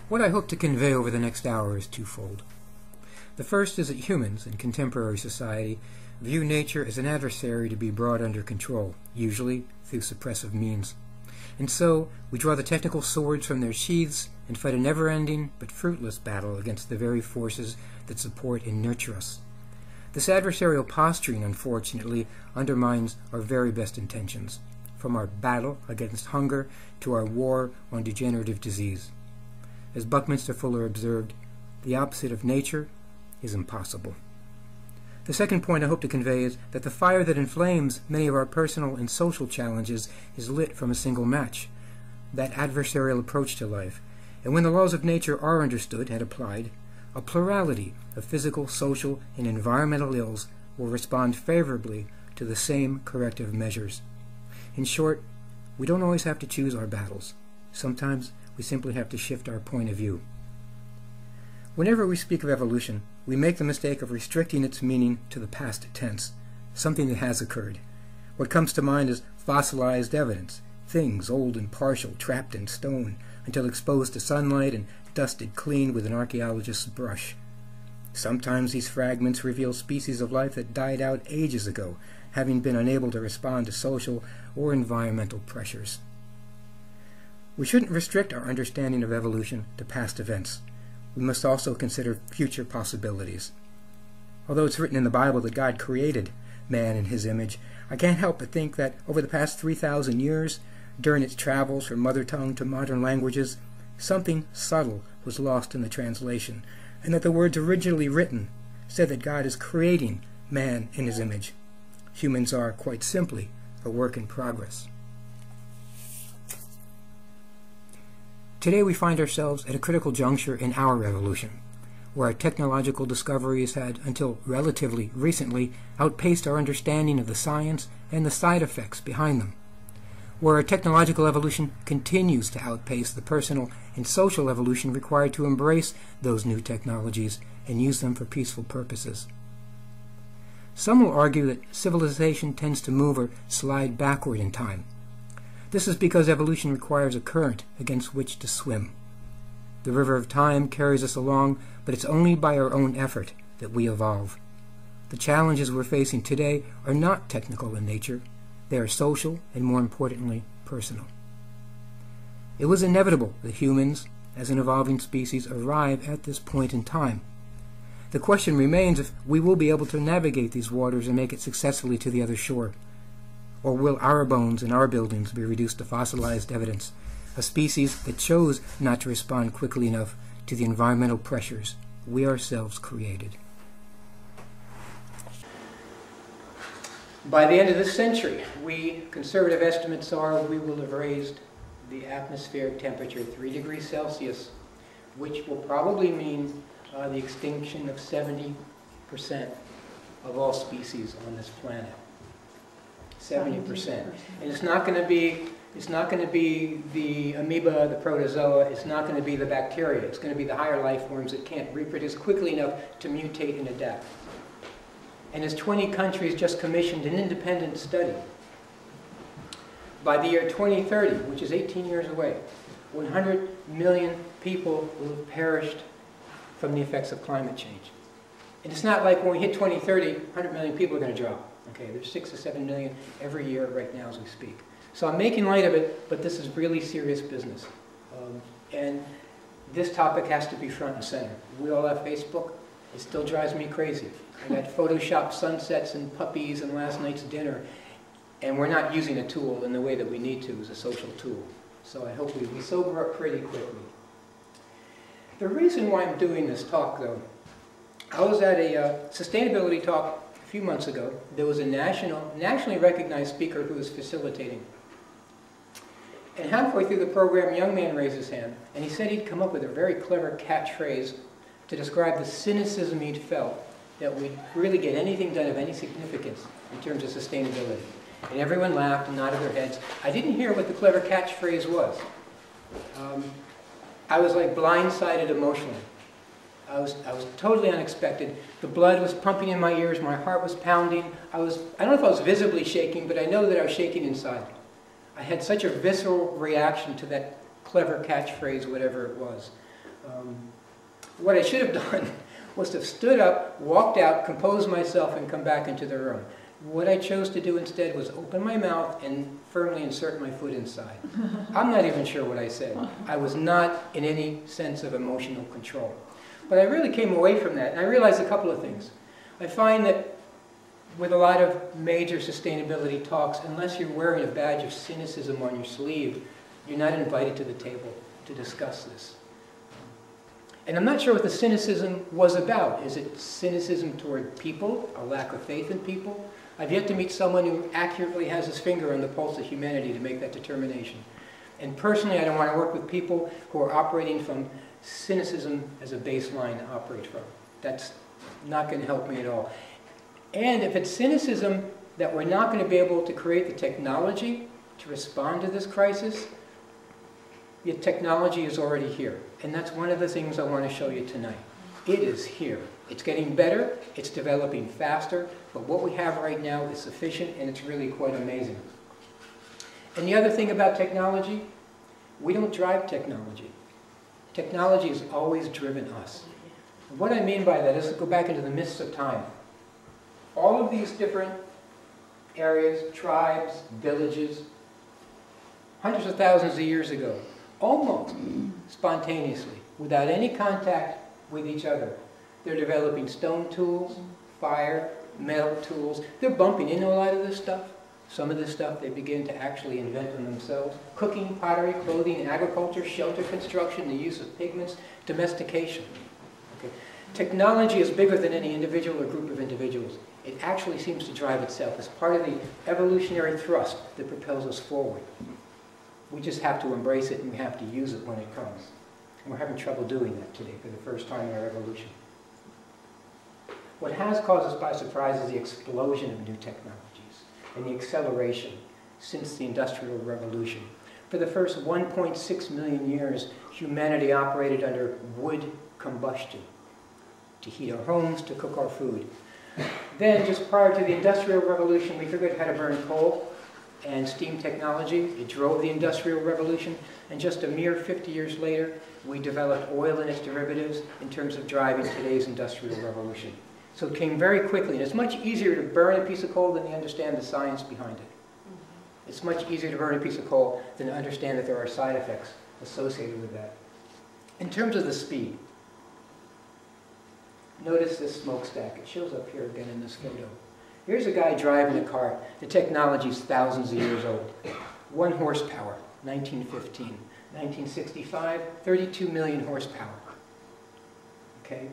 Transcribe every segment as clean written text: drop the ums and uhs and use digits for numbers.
What I hope to convey over the next hour is twofold. The first is that humans in contemporary society view nature as an adversary to be brought under control, usually through suppressive means. And so we draw the technical swords from their sheaths and fight a never-ending but fruitless battle against the very forces that support and nurture us. This adversarial posturing, unfortunately, undermines our very best intentions, from our battle against hunger to our war on degenerative disease. As Buckminster Fuller observed, the opposite of nature is impossible. The second point I hope to convey is that the fire that inflames many of our personal and social challenges is lit from a single match, that adversarial approach to life. And when the laws of nature are understood and applied, a plurality of physical, social, and environmental ills will respond favorably to the same corrective measures. In short, we don't always have to choose our battles. Sometimes we simply have to shift our point of view. Whenever we speak of evolution, we make the mistake of restricting its meaning to the past tense, something that has occurred. What comes to mind is fossilized evidence, things old and partial, trapped in stone, until exposed to sunlight and dusted clean with an archaeologist's brush. Sometimes these fragments reveal species of life that died out ages ago, having been unable to respond to social or environmental pressures. We shouldn't restrict our understanding of evolution to past events. We must also consider future possibilities. Although it's written in the Bible that God created man in his image, I can't help but think that over the past 3,000 years, during its travels from mother tongue to modern languages, something subtle was lost in the translation, and that the words originally written said that God is creating man in his image. Humans are, quite simply, a work in progress. Today we find ourselves at a critical juncture in our evolution, where our technological discoveries had, until relatively recently, outpaced our understanding of the science and the side effects behind them, where our technological evolution continues to outpace the personal and social evolution required to embrace those new technologies and use them for peaceful purposes. Some will argue that civilization tends to move or slide backward in time. This is because evolution requires a current against which to swim. The river of time carries us along, but it's only by our own effort that we evolve. The challenges we're facing today are not technical in nature. They are social and, more importantly, personal. It was inevitable that humans, as an evolving species, arrive at this point in time. The question remains if we will be able to navigate these waters and make it successfully to the other shore. Or will our bones and our buildings be reduced to fossilized evidence, a species that chose not to respond quickly enough to the environmental pressures we ourselves created? By the end of this century, conservative estimates are we will have raised the atmospheric temperature 3 degrees Celsius, which will probably mean the extinction of 70% of all species on this planet. 70%. And it's not going to be the amoeba, the protozoa, it's not going to be the bacteria, it's going to be the higher life forms that can't reproduce quickly enough to mutate and adapt. And as 20 countries just commissioned an independent study, by the year 2030, which is 18 years away, 100 million people will have perished from the effects of climate change. And it's not like when we hit 2030, 100 million people are going to drop. Okay, there's 6 or 7 million every year right now as we speak. So I'm making light of it, but this is really serious business. And this topic has to be front and center. We all have Facebook. It still drives me crazy. I got Photoshop sunsets and puppies and last night's dinner, and we're not using a tool in the way that we need to as a social tool. So I hope we sober up pretty quickly. The reason why I'm doing this talk, though, I was at a sustainability talk a few months ago. There was a nationally recognized speaker who was facilitating. And halfway through the program, a young man raised his hand, and he said he'd come up with a very clever catchphrase to describe the cynicism he'd felt that we'd really get anything done of any significance in terms of sustainability. And everyone laughed and nodded their heads. I didn't hear what the clever catchphrase was. I was like blindsided emotionally. I was totally unexpected. The blood was pumping in my ears. My heart was pounding. I don't know if I was visibly shaking, but I know that I was shaking inside. I had such a visceral reaction to that clever catchphrase, whatever it was. What I should have done was to have stood up, walked out, composed myself, and come back into the room. What I chose to do instead was open my mouth and firmly insert my foot inside. I'm not even sure what I said. I was not in any sense of emotional control. But I really came away from that, and I realized a couple of things. I find that with a lot of major sustainability talks, unless you're wearing a badge of cynicism on your sleeve, you're not invited to the table to discuss this. And I'm not sure what the cynicism was about. Is it cynicism toward people, a lack of faith in people? I've yet to meet someone who accurately has his finger on the pulse of humanity to make that determination. And personally, I don't want to work with people who are operating from cynicism as a baseline to operate from. That's not going to help me at all. And if it's cynicism that we're not going to be able to create the technology to respond to this crisis, the technology is already here. And that's one of the things I want to show you tonight. It is here. It's getting better, it's developing faster, but what we have right now is sufficient, and it's really quite amazing. And the other thing about technology, we don't drive technology. Technology has always driven us. And what I mean by that is, let's go back into the mists of time. All of these different areas, tribes, villages, hundreds of thousands of years ago, almost spontaneously, without any contact with each other, they're developing stone tools, fire, metal tools. They're bumping into a lot of this stuff. Some of this stuff they begin to actually invent them themselves. Cooking, pottery, clothing, agriculture, shelter construction, the use of pigments, domestication. Okay. Technology is bigger than any individual or group of individuals. It actually seems to drive itself. It's part of the evolutionary thrust that propels us forward. We just have to embrace it, and we have to use it when it comes. And we're having trouble doing that today for the first time in our evolution. What has caused us by surprise is the explosion of new technologies and the acceleration since the Industrial Revolution. For the first 1.6 million years, humanity operated under wood combustion to heat our homes, to cook our food. Then, just prior to the Industrial Revolution, we figured out how to burn coal and steam technology. It drove the Industrial Revolution, and just a mere 50 years later, we developed oil and its derivatives in terms of driving today's Industrial Revolution. So it came very quickly, and it's much easier to burn a piece of coal than to understand the science behind it. It's much easier to burn a piece of coal than to understand that there are side effects associated with that. In terms of the speed, notice this smokestack. It shows up here again in this photo. Here's a guy driving a car. The technology's thousands of years old. 1 horsepower, 1915. 1965, 32 million horsepower. Okay?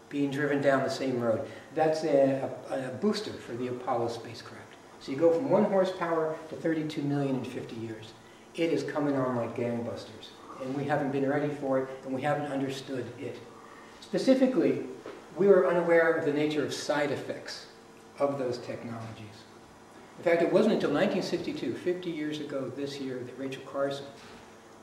Being driven down the same road. That's a booster for the Apollo spacecraft. So you go from 1 horsepower to 32 million in 50 years. It is coming on like gangbusters. And we haven't been ready for it, and we haven't understood it. Specifically, we were unaware of the nature of side effects of those technologies. In fact, it wasn't until 1962, 50 years ago this year, that Rachel Carson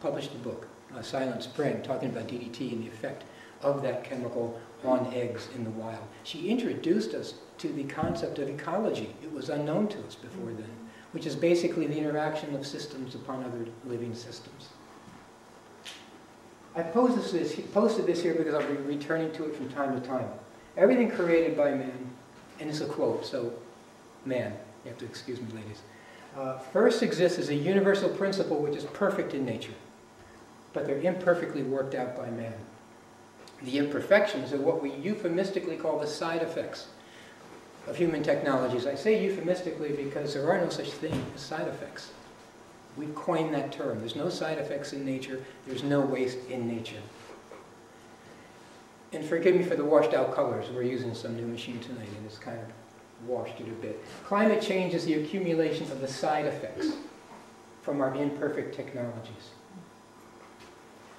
published a book, Silent Spring, talking about DDT and the effect of that chemical on eggs in the wild. She introduced us to the concept of ecology. It was unknown to us before then, which is basically the interaction of systems upon other living systems. I posted this here because I'll be returning to it from time to time. Everything created by man, and it's a quote, so man, you have to excuse me, ladies, first exists as a universal principle which is perfect in nature, but they're imperfectly worked out by man. The imperfections are what we euphemistically call the side effects of human technologies. I say euphemistically because there are no such thing as side effects. We've coined that term. There's no side effects in nature. There's no waste in nature. And forgive me for the washed out colors. We're using some new machine tonight and it's kind of washed it a bit. Climate change is the accumulation of the side effects from our imperfect technologies.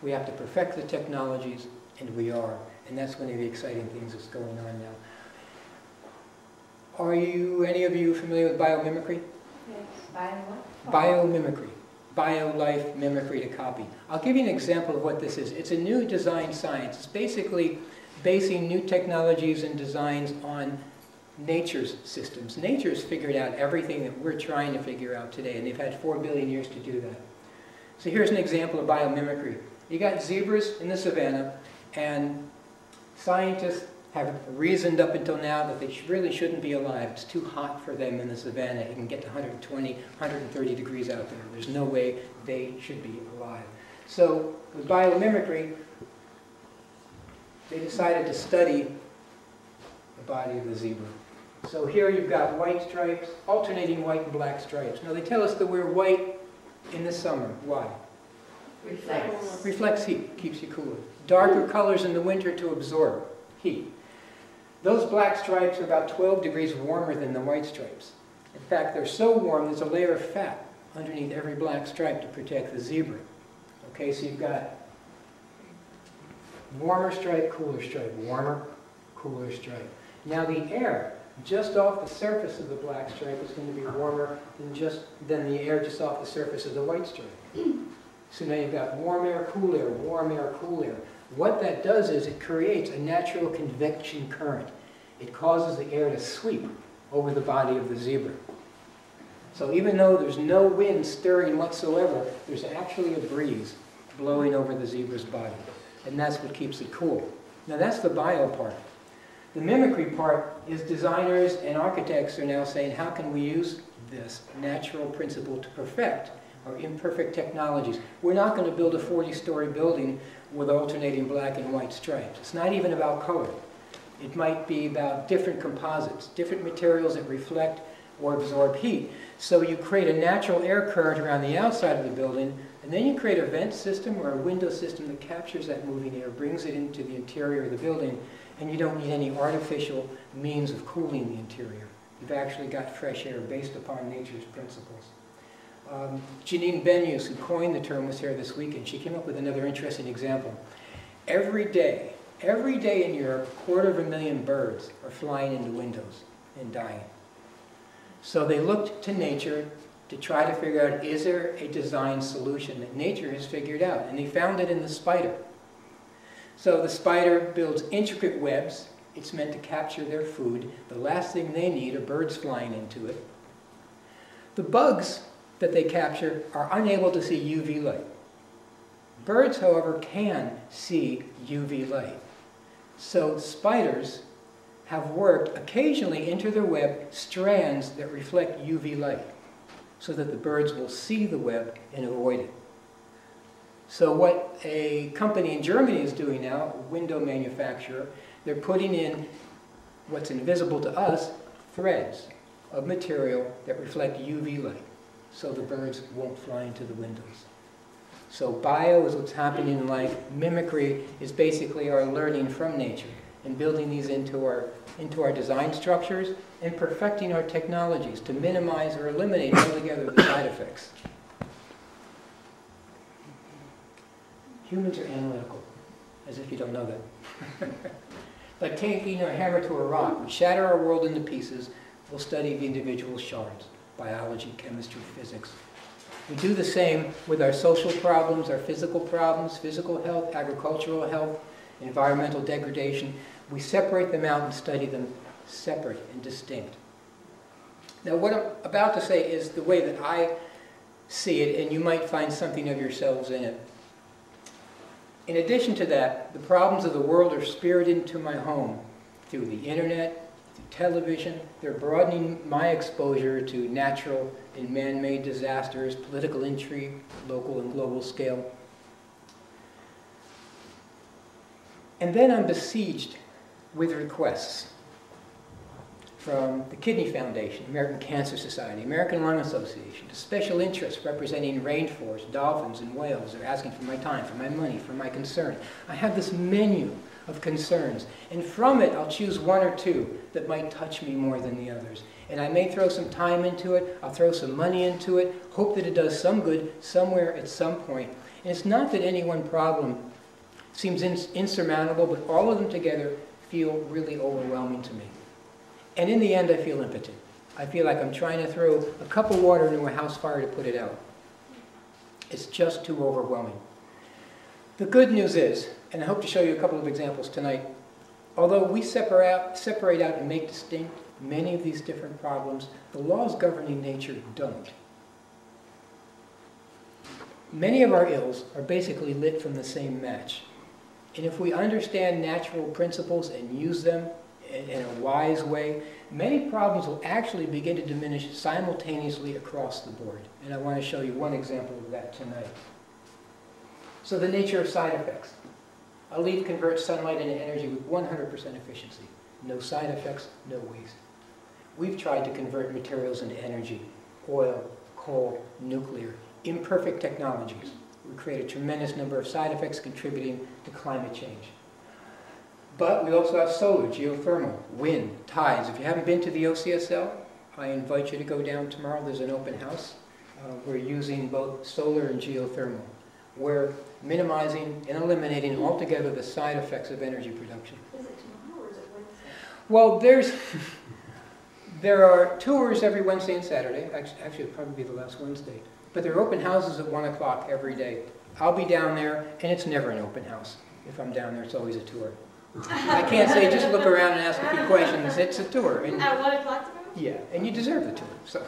We have to perfect the technologies, and we are. And that's one of the exciting things that's going on now. Are any of you familiar with biomimicry? Yes. Bio what? Biomimicry. Bio-life mimicry to copy. I'll give you an example of what this is. It's a new design science. It's basically basing new technologies and designs on nature's systems. Nature's figured out everything that we're trying to figure out today, and they've had 4 billion years to do that. So here's an example of biomimicry. You got zebras in the savannah, and scientists have reasoned up until now that they really shouldn't be alive. It's too hot for them in the savannah. It can get to 120, 130 degrees out there. There's no way they should be alive. So with biomimicry, they decided to study the body of the zebra. So here you've got white stripes, alternating white and black stripes. Now they tell us that we're white in the summer. Why? Reflects. Reflects heat, keeps you cooler. Darker colors in the winter to absorb heat. Those black stripes are about 12 degrees warmer than the white stripes. In fact, they're so warm there's a layer of fat underneath every black stripe to protect the zebra. Okay, so you've got warmer stripe, cooler stripe, warmer, cooler stripe. Now the air just off the surface of the black stripe is going to be warmer than the air just off the surface of the white stripe. So now you've got warm air, cool air, warm air, cool air. What that does is it creates a natural convection current. It causes the air to sweep over the body of the zebra. So even though there's no wind stirring whatsoever, there's actually a breeze blowing over the zebra's body. And that's what keeps it cool. Now that's the bio part. The mimicry part is designers and architects are now saying, how can we use this natural principle to perfect our imperfect technologies? We're not going to build a 40-story building with alternating black and white stripes. It's not even about color. It might be about different composites, different materials that reflect or absorb heat. So you create a natural air current around the outside of the building, and then you create a vent system or a window system that captures that moving air, brings it into the interior of the building, and you don't need any artificial means of cooling the interior. You've actually got fresh air based upon nature's principles. Janine Benyus, who coined the term, was here this week, and she came up with another interesting example. Every day in Europe, 250,000 birds are flying into windows and dying. So they looked to nature to try to figure out, is there a design solution that nature has figured out? And they found it in the spider. So the spider builds intricate webs. It's meant to capture their food. The last thing they need are birds flying into it. The bugs that they capture are unable to see UV light. Birds, however, can see UV light. So spiders have worked occasionally into their web strands that reflect UV light so that the birds will see the web and avoid it. So what a company in Germany is doing now, a window manufacturer, they're putting in what's invisible to us, threads of material that reflect UV light so the birds won't fly into the windows. So bio is what's happening in life. Mimicry is basically our learning from nature and building these into our design structures and perfecting our technologies to minimize or eliminate altogether the side effects. Humans are analytical, as if you don't know that. Like taking a hammer to a rock, we shatter our world into pieces, we'll study the individual shards, biology, chemistry, physics. We do the same with our social problems, our physical problems, physical health, agricultural health, environmental degradation. We separate them out and study them separate and distinct. Now what I'm about to say is the way that I see it, and you might find something of yourselves in it. In addition to that, the problems of the world are spirited into my home through the internet, through television. They're broadening my exposure to natural and man-made disasters, political intrigue, local and global scale. And then I'm besieged with requests from the Kidney Foundation, American Cancer Society, American Lung Association, to special interests representing rainforests, dolphins, and whales. They're asking for my time, for my money, for my concern. I have this menu of concerns, and from it I'll choose one or two that might touch me more than the others. And I may throw some time into it, I'll throw some money into it, hope that it does some good somewhere at some point. And it's not that any one problem seems insurmountable, but all of them together feel really overwhelming to me. And in the end, I feel impotent. I feel like I'm trying to throw a cup of water into a house fire to put it out. It's just too overwhelming. The good news is, and I hope to show you a couple of examples tonight, although we separate out and make distinct many of these different problems, the laws governing nature don't. Many of our ills are basically lit from the same match. And if we understand natural principles and use them in a wise way, many problems will actually begin to diminish simultaneously across the board. And I want to show you one example of that tonight. So the nature of side effects. A leaf converts sunlight into energy with 100% efficiency. No side effects, no waste. We've tried to convert materials into energy. Oil, coal, nuclear, imperfect technologies. We create a tremendous number of side effects contributing to climate change. But we also have solar, geothermal, wind, tides. If you haven't been to the OCSL, I invite you to go down tomorrow. There's an open house. We're using both solar and geothermal. We're minimizing and eliminating altogether the side effects of energy production. Is it tomorrow or is it Wednesday? Well, there are tours every Wednesday and Saturday. Actually, it'll probably be the last Wednesday. But there are open houses at 1 o'clock every day. I'll be down there, and it's never an open house. If I'm down there, it's always a tour. I can't say just look around and ask a few questions. It's a tour. And, At 1 o'clock tomorrow? yeah, and you deserve the tour. So,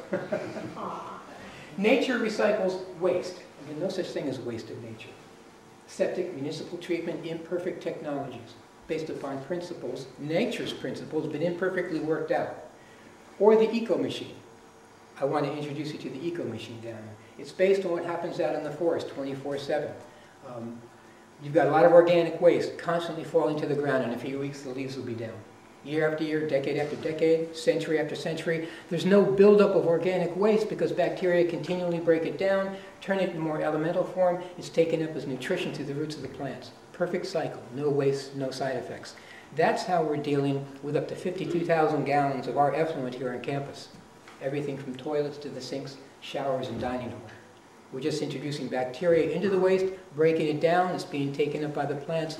nature recycles waste. Again, no such thing as waste in nature. Septic, municipal treatment, imperfect technologies based upon principles, nature's principles, but imperfectly worked out. Or the eco-machine. I want to introduce you to the eco-machine down there. It's based on what happens out in the forest 24/7. You've got a lot of organic waste constantly falling to the ground. In a few weeks, the leaves will be down. Year after year, decade after decade, century after century, there's no buildup of organic waste because bacteria continually break it down, turn it in more elemental form. It's taken up as nutrition to the roots of the plants. Perfect cycle, no waste, no side effects. That's how we're dealing with up to 52,000 gallons of our effluent here on campus. Everything from toilets to the sinks, showers, and dining hall. We're just introducing bacteria into the waste, breaking it down, it's being taken up by the plants.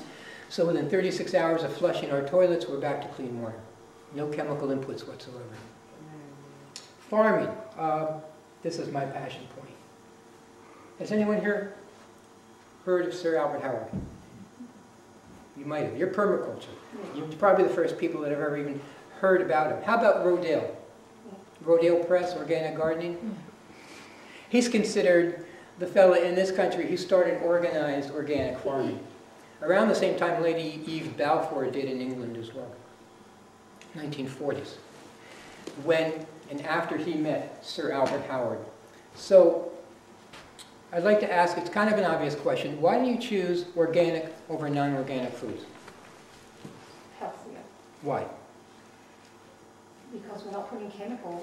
So within 36 hours of flushing our toilets, we're back to clean water. No chemical inputs whatsoever. Farming. This is my passion point. Has anyone here heard of Sir Albert Howard? You might have. You're permaculture. You're probably the first people that have ever even heard about him. How about Rodale? Rodale Press, organic gardening. He's considered the fella in this country who started organized organic farming. Around the same time Lady Eve Balfour did in England as well. 1940s. When and after he met Sir Albert Howard. So, I'd like to ask, it's kind of an obvious question, why do you choose organic over non-organic foods? Healthier. Why? Because we're not putting chemicals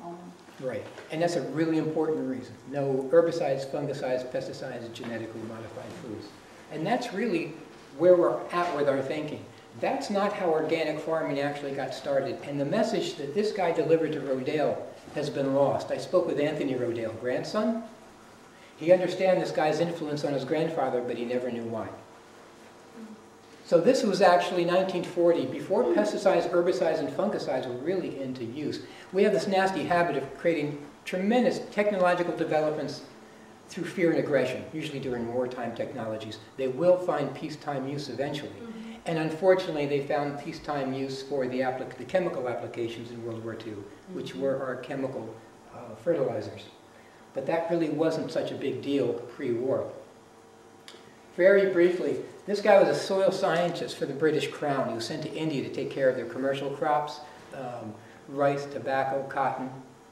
on them. Right, and that's a really important reason. No herbicides, fungicides, pesticides, genetically modified foods. And that's really where we're at with our thinking. That's not how organic farming actually got started. And the message that this guy delivered to Rodale has been lost. I spoke with Anthony Rodale, grandson. He understands this guy's influence on his grandfather, but he never knew why. So this was actually 1940, before pesticides, herbicides, and fungicides were really into use. We have this nasty habit of creating tremendous technological developments through fear and aggression, usually during wartime technologies. They will find peacetime use eventually. And unfortunately, they found peacetime use for the chemical applications in World War II, which were our chemical fertilizers. But that really wasn't such a big deal pre-war. Very briefly, this guy was a soil scientist for the British Crown. He was sent to India to take care of their commercial crops, rice, tobacco, cotton.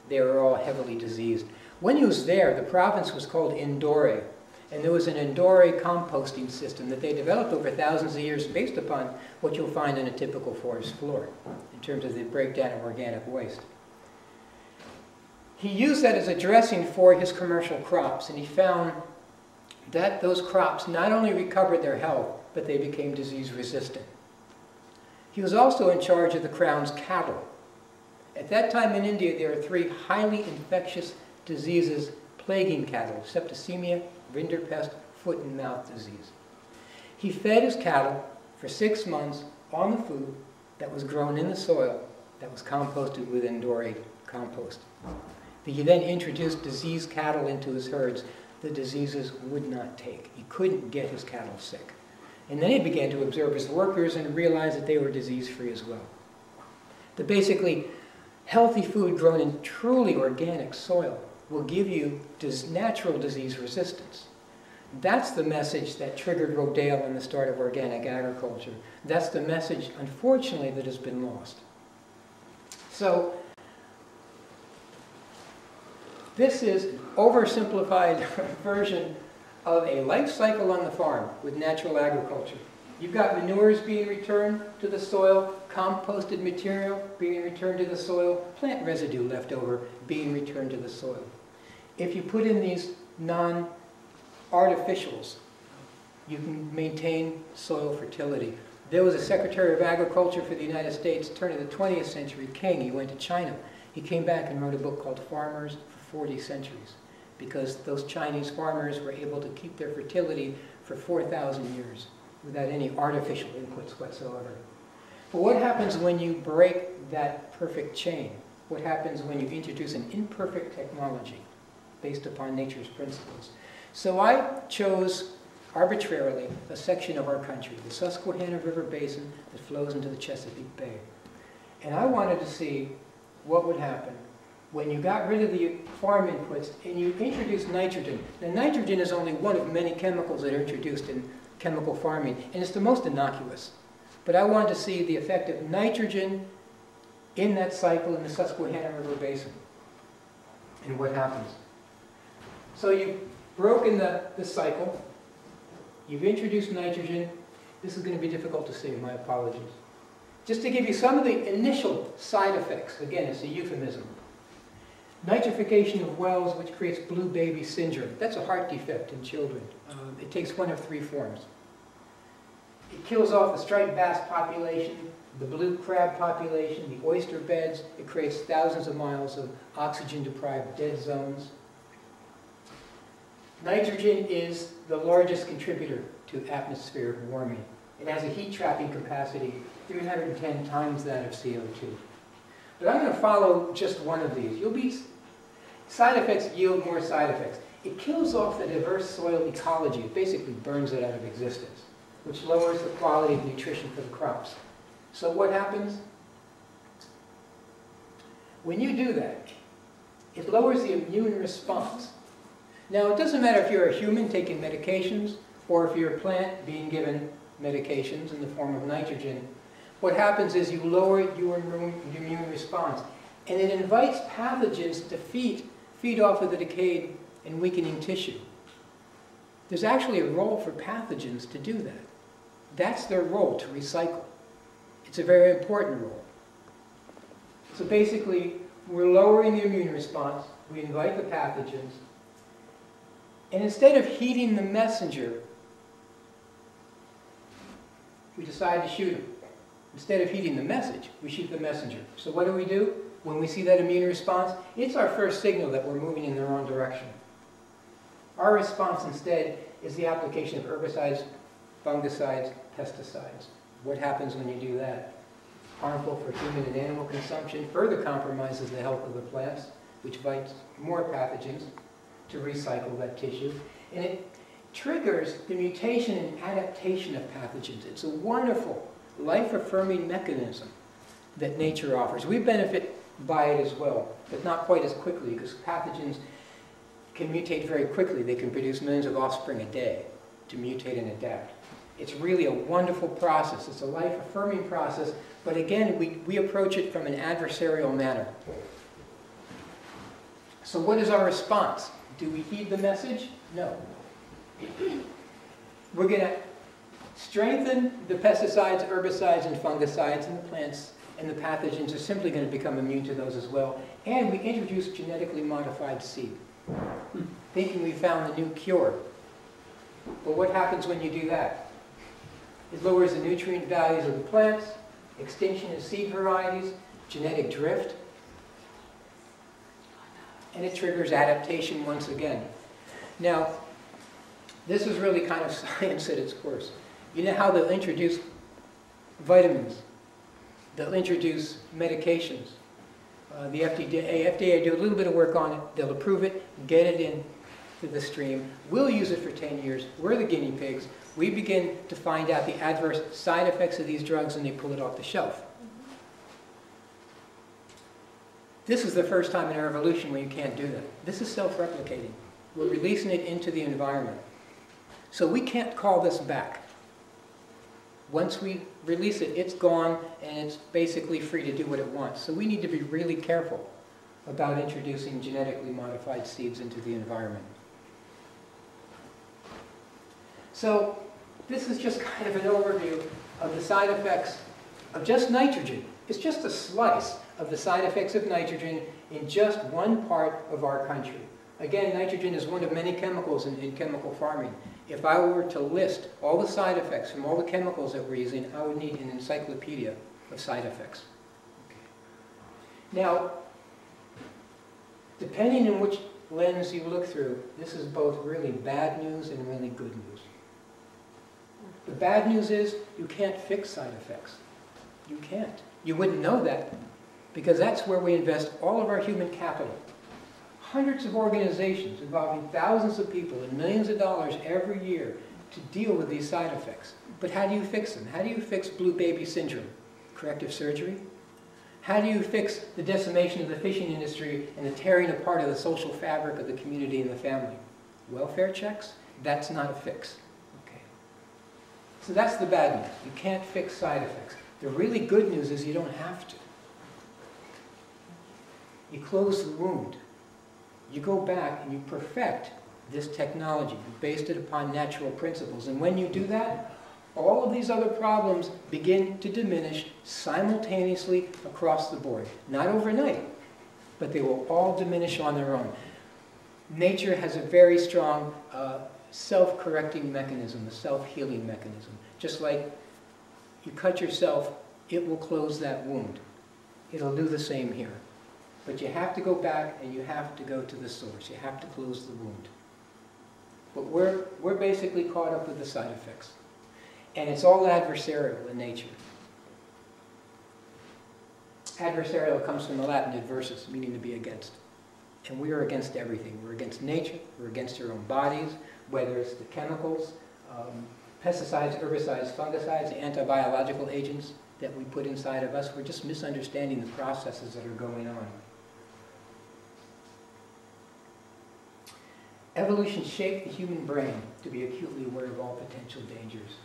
They were all heavily diseased. When he was there, the province was called Indore, and there was an Indore composting system that they developed over thousands of years based upon what you'll find in a typical forest floor in terms of the breakdown of organic waste. He used that as a dressing for his commercial crops, and he found that those crops not only recovered their health, but they became disease resistant. He was also in charge of the crown's cattle. At that time in India, there are 3 highly infectious diseases plaguing cattle: septicemia, rinderpest, foot and mouth disease. He fed his cattle for 6 months on the food that was grown in the soil that was composted with Indore compost. He then introduced diseased cattle into his herds. The diseases would not take. He couldn't get his cattle sick. And then he began to observe his workers and realized that they were disease-free as well. The basically healthy food grown in truly organic soil will give you natural disease resistance. That's the message that triggered Rodale in the start of organic agriculture. That's the message, unfortunately, that has been lost. So, this is an oversimplified version of a life cycle on the farm with natural agriculture. You've got manures being returned to the soil, composted material being returned to the soil, plant residue left over being returned to the soil. If you put in these non-artificials, you can maintain soil fertility. There was a Secretary of Agriculture for the United States, turn of the 20th century, King. He went to China. He came back and wrote a book called Farmers for 40 Centuries, because those Chinese farmers were able to keep their fertility for 4,000 years without any artificial inputs whatsoever. But what happens when you break that perfect chain? What happens when you introduce an imperfect technology based upon nature's principles? So I chose arbitrarily a section of our country, the Susquehanna River Basin that flows into the Chesapeake Bay. And I wanted to see what would happen when you got rid of the farm inputs and you introduced nitrogen. Now, nitrogen is only one of many chemicals that are introduced in chemical farming, and it's the most innocuous. But I wanted to see the effect of nitrogen in that cycle in the Susquehanna River Basin and what happens. So you've broken the cycle. You've introduced nitrogen. This is going to be difficult to see, my apologies. Just to give you some of the initial side effects, again, it's a euphemism. Nitrification of wells, which creates blue baby syndrome. That's a heart defect in children. It takes one of 3 forms. It kills off the striped bass population, the blue crab population, the oyster beds. It creates thousands of miles of oxygen-deprived dead zones. Nitrogen is the largest contributor to atmospheric warming. It has a heat-trapping capacity 310 times that of CO2. But I'm going to follow just one of these. Side effects yield more side effects. It kills off the diverse soil ecology. It basically burns it out of existence, which lowers the quality of nutrition for the crops. So what happens? When you do that, it lowers the immune response. Now, it doesn't matter if you're a human taking medications or if you're a plant being given medications in the form of nitrogen. What happens is you lower your immune response, and it invites pathogens to feed off of the decayed and weakening tissue. There's actually a role for pathogens to do that. That's their role, to recycle. It's a very important role. So basically, we're lowering the immune response, we invite the pathogens, and instead of heeding the messenger, we decide to shoot him. Instead of heeding the message, we shoot the messenger. So what do? When we see that immune response, it's our first signal that we're moving in the wrong direction. Our response instead is the application of herbicides, fungicides, pesticides. What happens when you do that? Harmful for human and animal consumption, further compromises the health of the plants, which invites more pathogens to recycle that tissue. And it triggers the mutation and adaptation of pathogens. It's a wonderful life-affirming mechanism that nature offers. We benefit by it as well, but not quite as quickly, because pathogens can mutate very quickly. They can produce millions of offspring a day to mutate and adapt. It's really a wonderful process. It's a life-affirming process, but again, we approach it from an adversarial manner. So what is our response? Do we heed the message? No. We're going to strengthen the pesticides, herbicides, and fungicides in the plants, and the pathogens are simply going to become immune to those as well. And we introduce genetically modified seed, thinking we found the new cure. But what happens when you do that? It lowers the nutrient values of the plants, extinction of seed varieties, genetic drift, and it triggers adaptation once again. Now, this is really kind of science at its course. You know how they'll introduce vitamins, they'll introduce medications. The FDA do a little bit of work on it, they'll approve it, get it into the stream. We'll use it for 10 years. We're the guinea pigs. We begin to find out the adverse side effects of these drugs and they pull it off the shelf. This is the first time in our evolution where you can't do that. This is self-replicating. We're releasing it into the environment. So we can't call this back. Once we release it, it's gone, and it's basically free to do what it wants. So we need to be really careful about introducing genetically modified seeds into the environment. So this is just kind of an overview of the side effects of just nitrogen. It's just a slice of the side effects of nitrogen in just one part of our country. Again, nitrogen is one of many chemicals in chemical farming. If I were to list all the side effects from all the chemicals that we're using, I would need an encyclopedia of side effects. Now, depending on which lens you look through, this is both really bad news and really good news. The bad news is you can't fix side effects. You can't. You wouldn't know that because that's where we invest all of our human capital. Hundreds of organizations involving thousands of people and millions of dollars every year to deal with these side effects. But how do you fix them? How do you fix blue baby syndrome? Corrective surgery? How do you fix the decimation of the fishing industry and the tearing apart of the social fabric of the community and the family? Welfare checks? That's not a fix. Okay. So that's the bad news. You can't fix side effects. The really good news is you don't have to. You close the wound. You go back and you perfect this technology. You based it upon natural principles. And when you do that, all of these other problems begin to diminish simultaneously across the board. Not overnight, but they will all diminish on their own. Nature has a very strong self-correcting mechanism, a self-healing mechanism. Just like you cut yourself, it will close that wound. It'll do the same here. But you have to go back and you have to go to the source. You have to close the wound. But we're basically caught up with the side effects. And it's all adversarial in nature. Adversarial comes from the Latin adversus, meaning to be against. And we are against everything. We're against nature. We're against our own bodies, whether it's the chemicals, pesticides, herbicides, fungicides, anti-biological agents that we put inside of us. We're just misunderstanding the processes that are going on. Evolution shaped the human brain to be acutely aware of all potential dangers.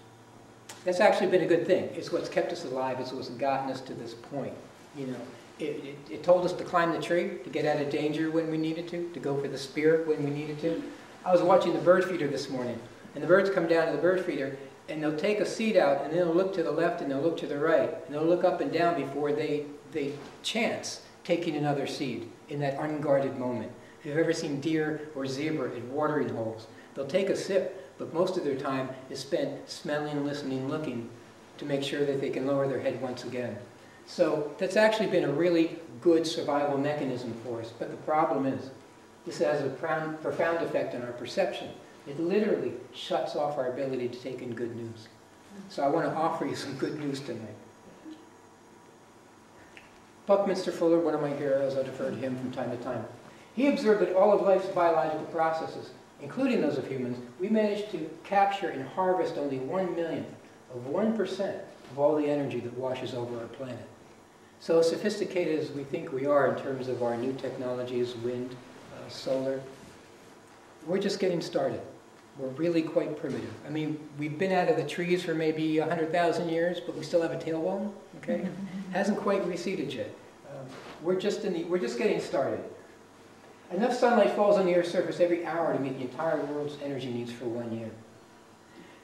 That's actually been a good thing. It's what's kept us alive. It's what's gotten us to this point. You know, it told us to climb the tree, to get out of danger when we needed to go for the spear when we needed to. I was watching the bird feeder this morning, and the birds come down to the bird feeder, and they'll take a seed out, and they'll look to the left, and they'll look to the right, and they'll look up and down before they chance taking another seed in that unguarded moment. If you've ever seen deer or zebra at watering holes, they'll take a sip, but most of their time is spent smelling, listening, looking to make sure that they can lower their head once again. So that's actually been a really good survival mechanism for us. But the problem is, this has a profound effect on our perception. It literally shuts off our ability to take in good news. So I want to offer you some good news tonight. Buckminster Fuller, one of my heroes, I defer to him from time to time. He observed that all of life's biological processes, including those of humans, we managed to capture and harvest only 1/1,000,000 of 1% of all the energy that washes over our planet. So as sophisticated as we think we are in terms of our new technologies, wind, solar, we're just getting started. We're really quite primitive. I mean, we've been out of the trees for maybe 100,000 years, but we still have a tailbone, okay? Hasn't quite receded yet. We're just getting started. Enough sunlight falls on the Earth's surface every hour to meet the entire world's energy needs for 1 year.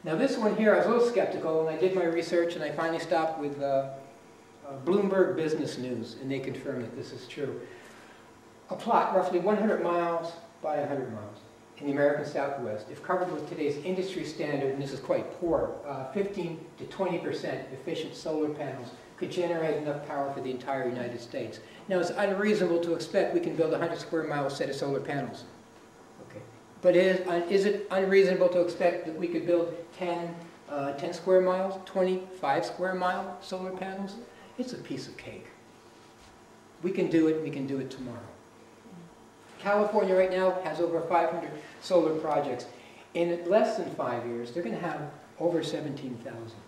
Now this one here, I was a little skeptical, and I did my research, and I finally stopped with Bloomberg Business News, and they confirmed that this is true. A plot roughly 100 miles by 100 miles in the American Southwest, if covered with today's industry standard, and this is quite poor, 15 to 20% efficient solar panels, could generate enough power for the entire United States. Now, it's unreasonable to expect we can build a 100 square mile set of solar panels. Okay. But is it unreasonable to expect that we could build 10 square miles, 25 square mile solar panels? It's a piece of cake. We can do it, we can do it tomorrow. California right now has over 500 solar projects. In less than 5 years, they're going to have over 17,000.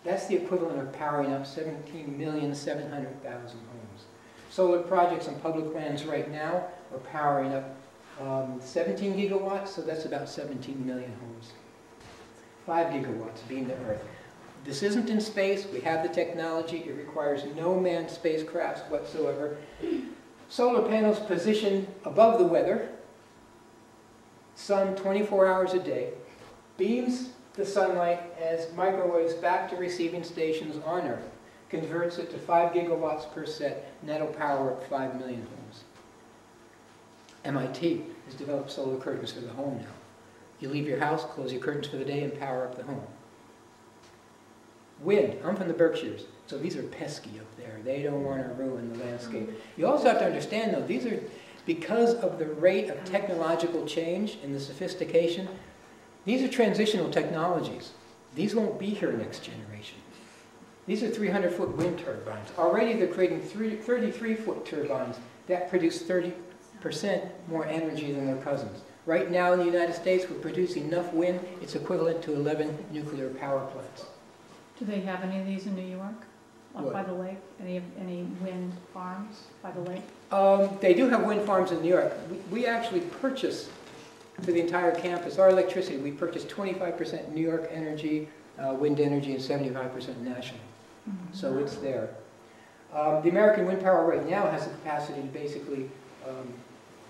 That's the equivalent of powering up 17,700,000 homes. Solar projects on public lands right now are powering up 17 gigawatts, so that's about 17 million homes. 5 gigawatts beam to Earth. This isn't in space. We have the technology. It requires no manned spacecrafts whatsoever. Solar panels positioned above the weather, sun 24 hours a day, beams the sunlight as microwaves back to receiving stations on Earth, converts it to 5 gigawatts per set, and that'll power up 5 million homes. MIT has developed solar curtains for the home now. You leave your house, close your curtains for the day, and power up the home. Wind. I'm from the Berkshires, so these are pesky up there. They don't want to ruin the landscape. You also have to understand, though, these are, because of the rate of technological change and the sophistication, these are transitional technologies. These won't be here next generation. These are 300-foot wind turbines. Already they're creating 33-foot turbines that produce 30% more energy than their cousins. Right now in the United States, we're producing enough wind, it's equivalent to 11 nuclear power plants. Do they have any of these in New York? What? By the lake? Any wind farms by the lake? They do have wind farms in New York. We actually purchase for the entire campus, our electricity, we purchase 25% New York energy, wind energy, and 75% national. So it's there. The American Wind Power right now has the capacity to basically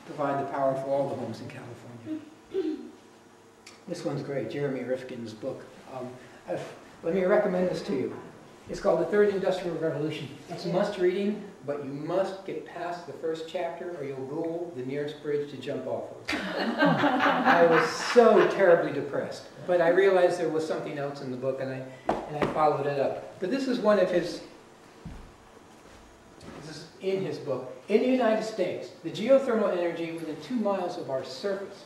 provide the power for all the homes in California. This one's great, Jeremy Rifkin's book. Let me recommend this to you. It's called The Third Industrial Revolution. It's must reading, but you must get past the first chapter or you'll Google the nearest bridge to jump off of. I was so terribly depressed, but I realized there was something else in the book and I followed it up. But this is one of his, this is in his book. In the United States, the geothermal energy within 2 miles of our surface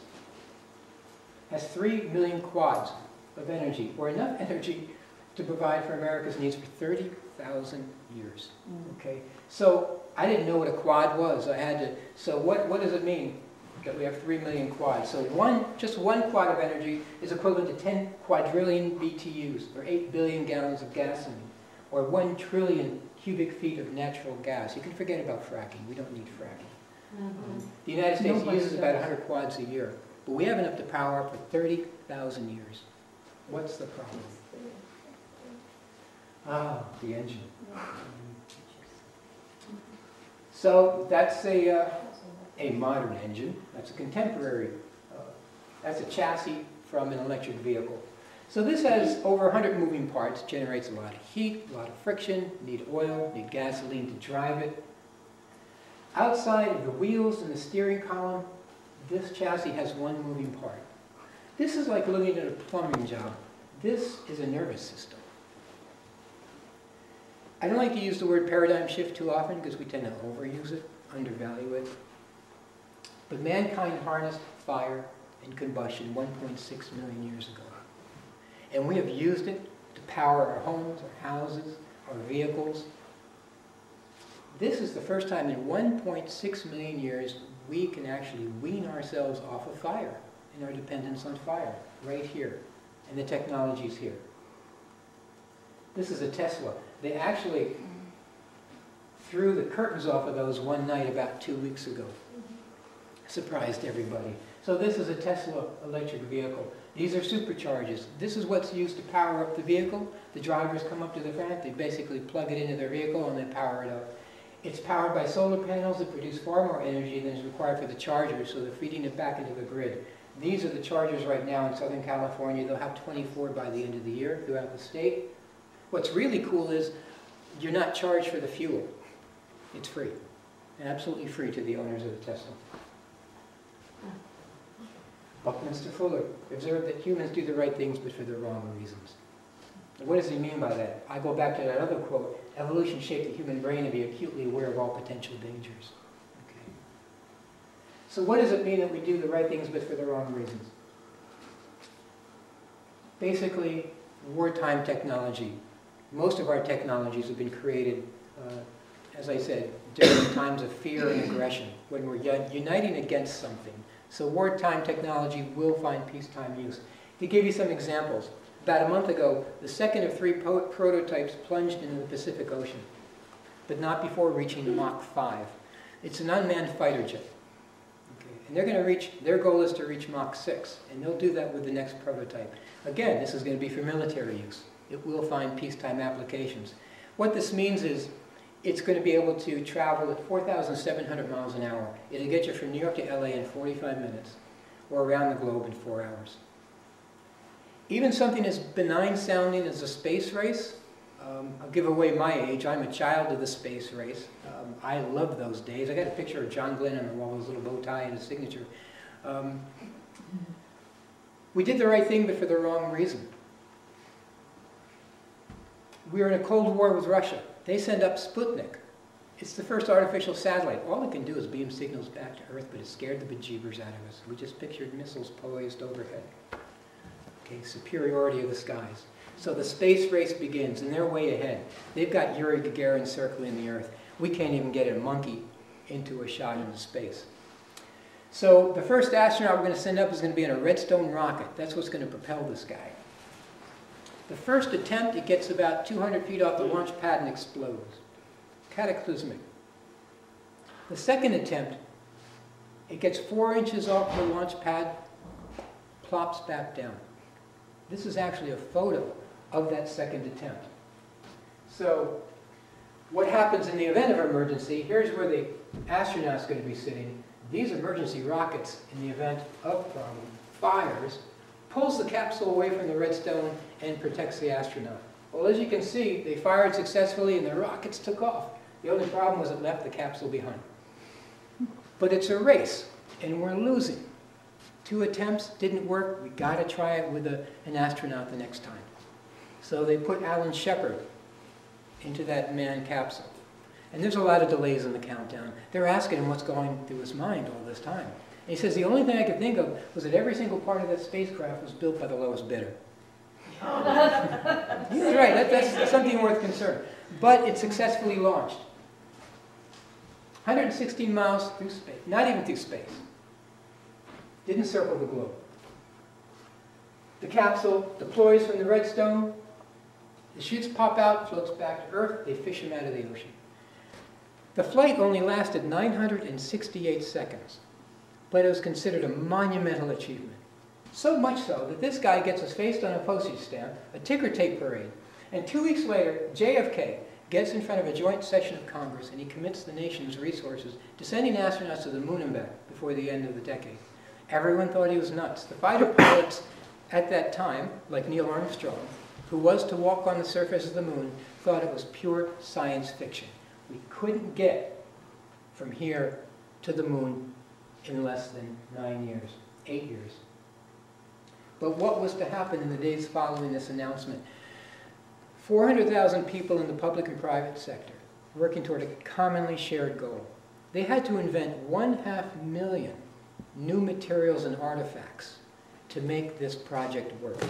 has 3 million quads of energy, or enough energy to provide for America's needs for 30,000 years. Okay, so I didn't know what a quad was. I had to. So what does it mean that we have 3 million quads? So just one quad of energy is equivalent to 10 quadrillion BTUs, or 8 billion gallons of gasoline, or 1 trillion cubic feet of natural gas. You can forget about fracking. We don't need fracking. The United States uses about 100 quads a year, but we have enough to power up for 30,000 years. What's the problem? The engine. So that's a modern engine. That's a contemporary. That's a chassis from an electric vehicle. So this has over 100 moving parts, generates a lot of heat, a lot of friction, need oil, need gasoline to drive it. Outside of the wheels and the steering column, this chassis has one moving part. This is like looking at a plumbing job. This is a nervous system. I don't like to use the word paradigm shift too often because we tend to overuse it, undervalue it. But mankind harnessed fire and combustion 1.6 million years ago. And we have used it to power our homes, our houses, our vehicles. This is the first time in 1.6 million years we can actually wean ourselves off of fire and our dependence on fire, right here. And the technology's here. This is a Tesla. They actually threw the curtains off of those one night about 2 weeks ago. Surprised everybody. So this is a Tesla electric vehicle. These are superchargers. This is what's used to power up the vehicle. The drivers come up to the front, they basically plug it into their vehicle and they power it up. It's powered by solar panels that produce far more energy than is required for the chargers, so they're feeding it back into the grid. These are the chargers right now in Southern California. They'll have 24 by the end of the year throughout the state. What's really cool is you're not charged for the fuel. It's free. Absolutely free to the owners of the Tesla. Buckminster Fuller observed that humans do the right things but for the wrong reasons. What does he mean by that? I go back to that other quote, evolution shaped the human brain to be acutely aware of all potential dangers. Okay. So what does it mean that we do the right things but for the wrong reasons? Basically, wartime technology. Most of our technologies have been created, as I said, during times of fear and aggression, when we're uniting against something. So wartime technology will find peacetime use. To give you some examples, about a month ago, the second of 3 prototypes plunged into the Pacific Ocean, but not before reaching Mach 5. It's an unmanned fighter jet. Okay. And they're going to reach, their goal is to reach Mach 6, and they'll do that with the next prototype. Again, this is going to be for military use. It will find peacetime applications. What this means is it's going to be able to travel at 4,700 miles an hour. It'll get you from New York to LA in 45 minutes, or around the globe in 4 hours. Even something as benign sounding as a space race, I'll give away my age. I'm a child of the space race. I love those days. I got a picture of John Glenn on the wall with his little bow tie and his signature. We did the right thing, but for the wrong reason. We were in a Cold War with Russia. They send up Sputnik. It's the first artificial satellite. All it can do is beam signals back to Earth, but it scared the bejeebers out of us. We just pictured missiles poised overhead. Okay, superiority of the skies. So the space race begins, and they're way ahead. They've got Yuri Gagarin circling the Earth. We can't even get a monkey into a shot into space. So the first astronaut we're going to send up is going to be in a Redstone rocket. That's what's going to propel this guy. The first attempt, it gets about 200 feet off the launch pad and explodes. Cataclysmic. The second attempt, it gets 4 inches off the launch pad, plops back down. This is actually a photo of that second attempt. So what happens in the event of emergency, here's where the astronaut's going to be sitting. These emergency rockets, in the event of problem, fires, pulls the capsule away from the Redstone and protects the astronaut. Well, as you can see, they fired successfully and the rockets took off. The only problem was it left the capsule behind. But it's a race, and we're losing. 2 attempts didn't work. We got to try it with an astronaut the next time. So they put Alan Shepard into that manned capsule. And there's a lot of delays in the countdown. They're asking him what's going through his mind all this time. And he says, the only thing I could think of was that every single part of that spacecraft was built by the lowest bidder. He was right. That's something worth concern. But it successfully launched. 116 miles through space. Not even through space. Didn't circle the globe. The capsule deploys from the Redstone. The chutes pop out, floats back to Earth. They fish them out of the ocean. The flight only lasted 968 seconds, but it was considered a monumental achievement. So much so that this guy gets his face on a postage stamp, a ticker tape parade, and 2 weeks later, JFK gets in front of a joint session of Congress and he commits the nation's resources to sending astronauts to the moon and back before the end of the decade. Everyone thought he was nuts. The fighter pilots at that time, like Neil Armstrong, who was to walk on the surface of the moon, thought it was pure science fiction. We couldn't get from here to the moon in less than 9 years, 8 years. But what was to happen in the days following this announcement? 400,000 people in the public and private sector working toward a commonly shared goal. They had to invent 500,000 new materials and artifacts to make this project work.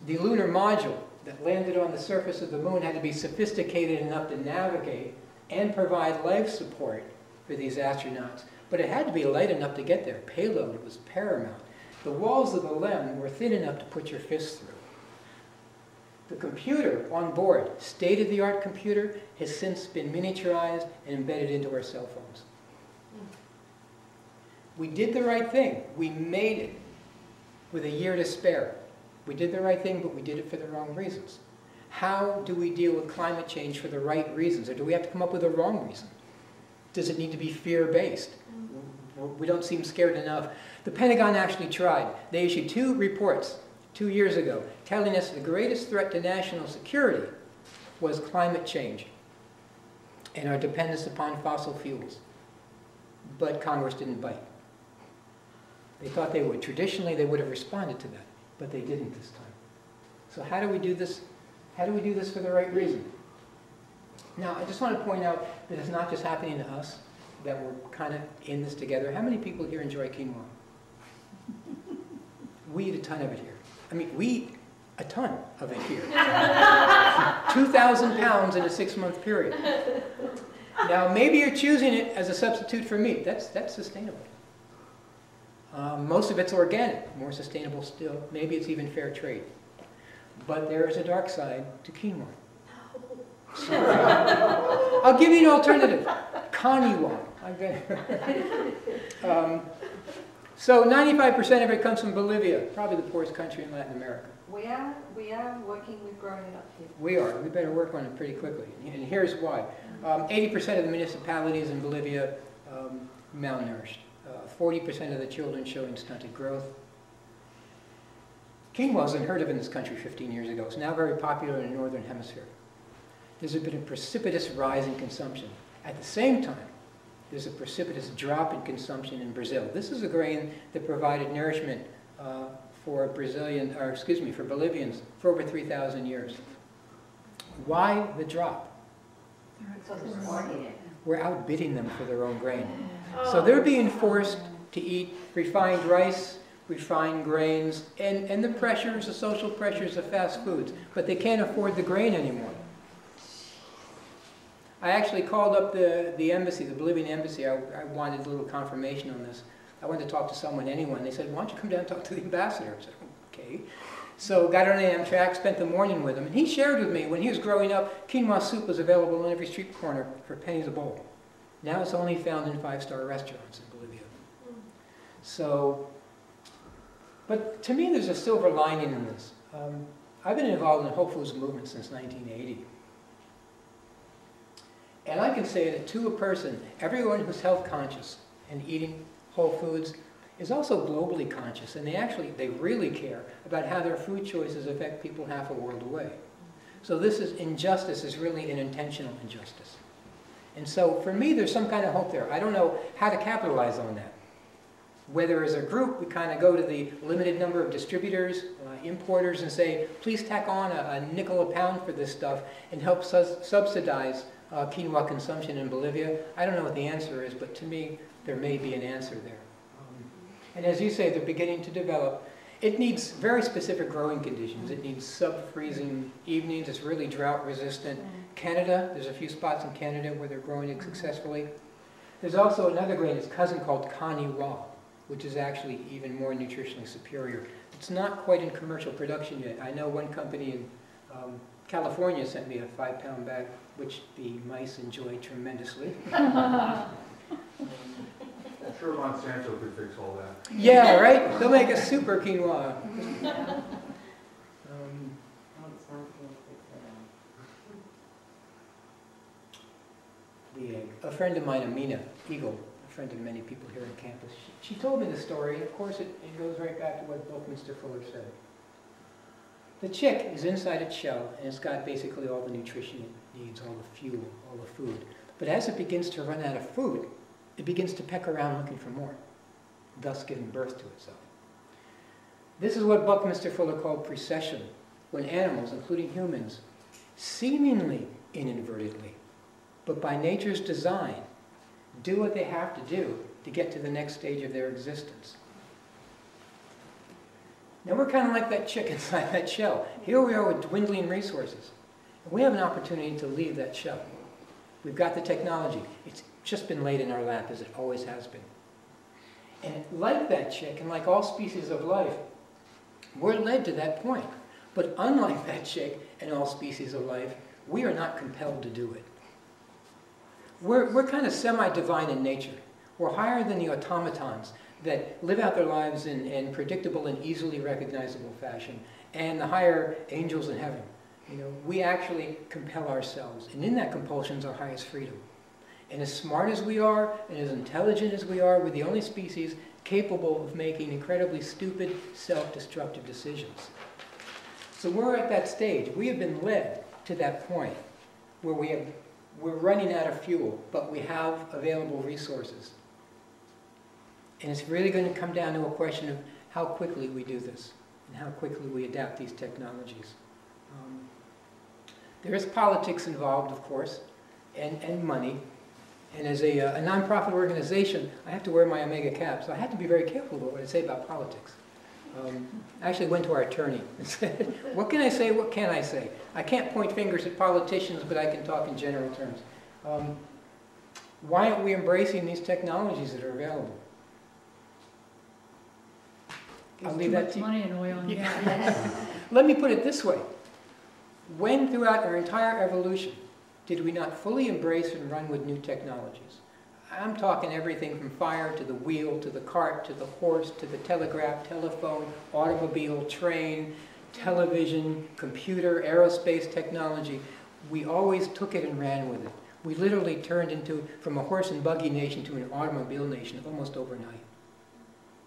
The lunar module that landed on the surface of the moon had to be sophisticated enough to navigate and provide life support for these astronauts. But it had to be light enough to get there. Payload was paramount. The walls of the LEM were thin enough to put your fist through. The computer on board, state-of-the-art computer, has since been miniaturized and embedded into our cell phones. We did the right thing. We made it with a year to spare. We did the right thing, but we did it for the wrong reasons. How do we deal with climate change for the right reasons? Or do we have to come up with a wrong reason? Does it need to be fear-based? We don't seem scared enough. The Pentagon actually tried. They issued 2 reports 2 years ago telling us the greatest threat to national security was climate change and our dependence upon fossil fuels. But Congress didn't bite. They thought they would. Traditionally, they would have responded to that, but they didn't this time. So how do we do this? How do we do this for the right reason? Now, I just want to point out that it's not just happening to us, that we're kind of in this together. How many people here enjoy quinoa? We eat a ton of it here. I mean, we eat a ton of it here. 2,000 pounds in a 6-month period. Now, maybe you're choosing it as a substitute for meat. That's sustainable. Most of it's organic, more sustainable still. Maybe it's even fair trade. But there is a dark side to quinoa. I'll give you an alternative. Kanyuan. I've been. So 95% of it comes from Bolivia, probably the poorest country in Latin America. We are working with growing it up here. We are. We better work on it pretty quickly. And here's why. 80% of the municipalities in Bolivia malnourished. 40% of the children showing stunted growth. Quinoa was unheard of in this country 15 years ago. It's now very popular in the northern hemisphere. There's been a precipitous rise in consumption. At the same time, there's a precipitous drop in consumption in Brazil. This is a grain that provided nourishment for Bolivians for over 3,000 years. Why the drop? We're outbidding them for their own grain. So they're being forced to eat refined rice, refined grains, and the pressures, the social pressures of fast foods. But they can't afford the grain anymore. I actually called up the embassy, the Bolivian embassy. I wanted a little confirmation on this. I wanted to talk to someone, anyone. They said, why don't you come down and talk to the ambassador? I said, okay. So got on the Amtrak, spent the morning with him, and he shared with me, when he was growing up, quinoa soup was available on every street corner for pennies a bowl. Now it's only found in five-star restaurants in Bolivia. So, but to me there's a silver lining in this. I've been involved in the Whole Foods movement since 1980. And I can say that to a person, everyone who's health conscious and eating whole foods is also globally conscious, and they really care about how their food choices affect people half a world away. So injustice is really an intentional injustice. And so for me, there's some kind of hope there. I don't know how to capitalize on that. Whether as a group, we kind of go to the limited number of distributors, importers, and say, please tack on a nickel a pound for this stuff and help subsidize quinoa consumption in Bolivia. I don't know what the answer is, but to me, there may be an answer there. And as you say, they're beginning to develop. It needs very specific growing conditions. It needs sub-freezing evenings. It's really drought resistant. Canada, there's a few spots in Canada where they're growing it successfully. There's also another grain, its cousin called Kaniwa, which is actually even more nutritionally superior. It's not quite in commercial production yet. I know one company in California sent me a 5-pound bag, which the mice enjoy tremendously. I'm sure Monsanto could fix all that. Yeah, right? They'll make a super quinoa. A friend of mine, Amina Eagle, a friend of many people here on campus, she told me the story, and of course it goes right back to what Buckminster Fuller said. The chick is inside its shell, and it's got basically all the nutrition it needs, all the fuel, all the food. But as it begins to run out of food, it begins to peck around looking for more, thus giving birth to itself. This is what Buckminster Fuller called precession, when animals, including humans, seemingly inadvertently, but by nature's design, do what they have to do to get to the next stage of their existence. Now we're kind of like that chick inside that shell. Here we are with dwindling resources. And we have an opportunity to leave that shell. We've got the technology. It's just been laid in our lap, as it always has been. And like that chick, and like all species of life, we're led to that point. But unlike that chick and all species of life, we are not compelled to do it. We're kind of semi-divine in nature. We're higher than the automatons that live out their lives in predictable and easily recognizable fashion, and the higher angels in heaven. You know, we actually compel ourselves, and in that compulsion is our highest freedom. And as smart as we are, and as intelligent as we are, we're the only species capable of making incredibly stupid, self-destructive decisions. So we're at that stage. We have been led to that point where we're running out of fuel, but we have available resources. And it's really going to come down to a question of how quickly we do this, and how quickly we adapt these technologies. There is politics involved, of course, and money. And as a nonprofit organization, I have to wear my Omega cap, so I have to be very careful about what I say about politics. I actually went to our attorney and said, what can I say, what can't I say? I can't point fingers at politicians, but I can talk in general terms. Why aren't we embracing these technologies that are available? I'll leave that to you. Money and oil and gas. Let me put it this way. When throughout our entire evolution did we not fully embrace and run with new technologies? I'm talking everything from fire to the wheel, to the cart, to the horse, to the telegraph, telephone, automobile, train, television, computer, aerospace technology. We always took it and ran with it. We literally turned into, from a horse and buggy nation to an automobile nation almost overnight.